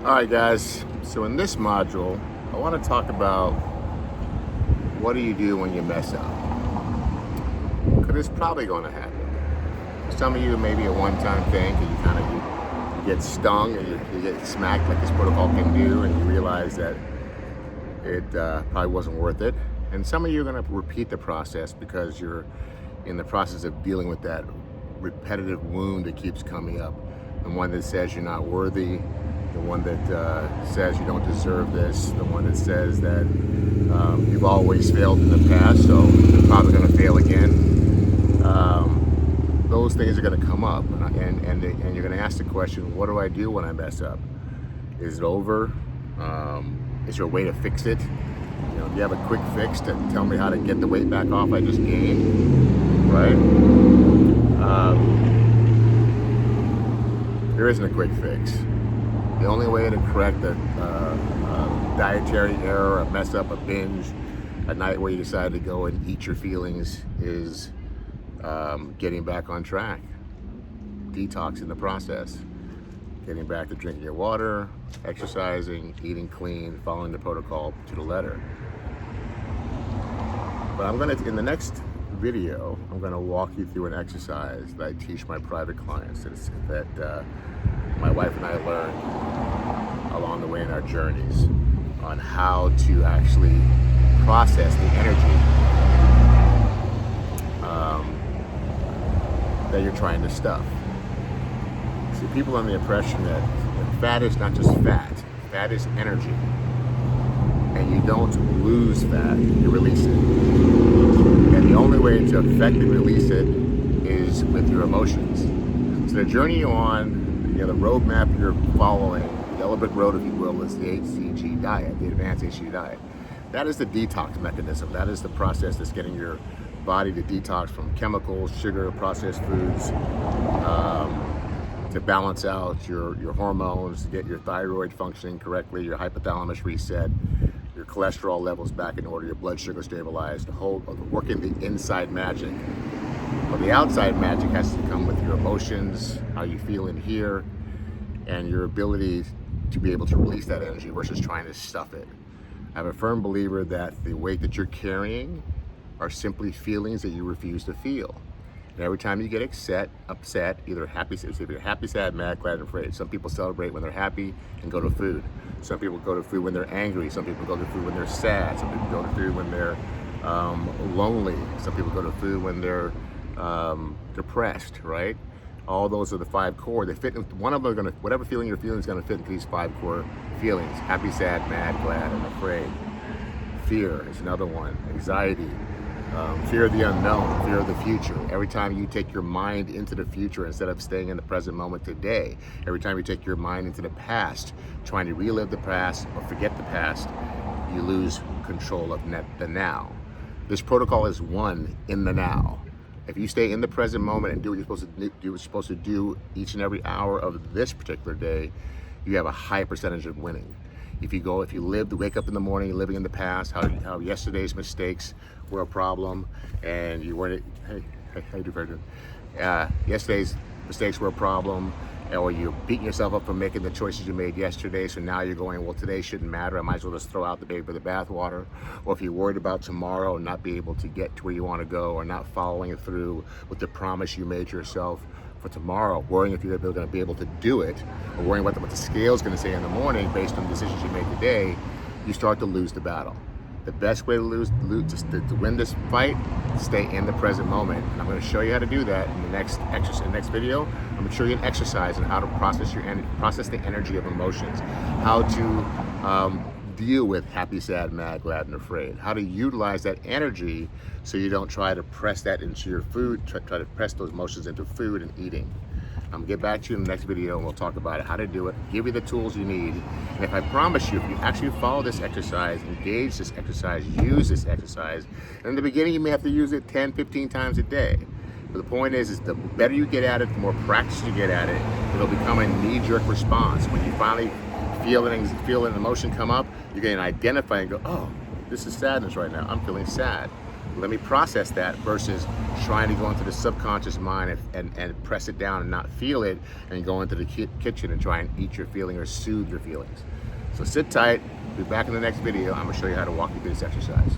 Alright guys, so in this module, I want to talk about what do you do when you mess up? Because it's probably going to happen. Some of you maybe a one-time thing, and you get stung and you get smacked like this protocol can do, and you realize that it probably wasn't worth it. And some of you are going to repeat the process because you're in the process of dealing with that repetitive wound that keeps coming up. The one that says you're not worthy, the one that says you don't deserve this, the one that says that you've always failed in the past, so you're probably going to fail again. Those things are going to come up, and you're going to ask the question, what do I do when I mess up? Is it over? Is there a way to fix it? You know, do you have a quick fix to tell me how to get the weight back off I just gained? Right? There isn't a quick fix. The only way to correct a dietary error, a mess up, a binge, a night where you decide to go and eat your feelings is getting back on track, detoxing the process, getting back to drinking your water, exercising, eating clean, following the protocol to the letter. But in the next video, I'm gonna walk you through an exercise that I teach my private clients that my wife and I learned along the way in our journeys on how to actually process the energy that you're trying to stuff. See, people are under the impression that fat is not just fat, fat is energy. And you don't lose fat, you release it. And the only way to effectively release it is with your emotions. So the journey you're on, the roadmap you're following, the yellow brick road, if you will, is the HCG diet, the advanced HCG diet. That is the detox mechanism. That is the process that's getting your body to detox from chemicals, sugar, processed foods, to balance out your hormones, to get your thyroid functioning correctly, your hypothalamus reset, your cholesterol levels back in order, your blood sugar stabilized, working the inside magic. But the outside magic has to come with your emotions, how you feel in here, and your ability to be able to release that energy versus trying to stuff it. I'm a firm believer that the weight that you're carrying are simply feelings that you refuse to feel. And every time you get upset, either happy, if you're happy, sad, mad, glad, and afraid. Some people celebrate when they're happy and go to food. Some people go to food when they're angry. Some people go to food when they're sad. Some people go to food when they're lonely. Some people go to food when they're depressed, right? All those are the 5 core. They fit in, one of them are gonna, whatever feeling you're feeling is gonna fit into these 5 core feelings. Happy, sad, mad, glad, and afraid. Fear is another one. Anxiety. Fear of the unknown, fear of the future. Every time you take your mind into the future instead of staying in the present moment today, every time you take your mind into the past, trying to relive the past or forget the past, you lose control of the now. This protocol is one in the now. If you stay in the present moment and do what you're supposed to do each and every hour of this particular day, you have a high percentage of winning. If you wake up in the morning living in the past, how yesterday's mistakes were a problem, and you weren't, yesterday's mistakes were a problem, or you're beating yourself up for making the choices you made yesterday, so now you're going, well, today shouldn't matter, I might as well just throw out the baby with the bathwater. Or if you're worried about tomorrow and not be able to get to where you want to go, or not following through with the promise you made to yourself for tomorrow, worrying if you're going to be able to do it, or worrying what the scale's going to say in the morning based on decisions you made today, you start to lose the battle. The best way to win this fight, stay in the present moment. And I'm going to show you how to do that in the next video. I'm going to show you an exercise on how to process the energy of emotions, how to deal with happy, sad, mad, glad, and afraid, how to utilize that energy so you don't try to press that into your food, try to press those emotions into food and eating. I'm gonna get back to you in the next video and we'll talk about it, how to do it, give you the tools you need. And if I promise you, if you actually follow this exercise, engage this exercise, use this exercise, and in the beginning you may have to use it 10, 15 times a day. But the point is the better you get at it, the more practice you get at it, it'll become a knee-jerk response. When you finally feel an emotion come up, you can identify and go, oh, this is sadness right now, I'm feeling sad. Let me process that versus trying to go into the subconscious mind and press it down and not feel it, and go into the kitchen and try and eat your feeling or soothe your feelings. So sit tight. Be back in the next video. I'm gonna show you how to walk you through this exercise.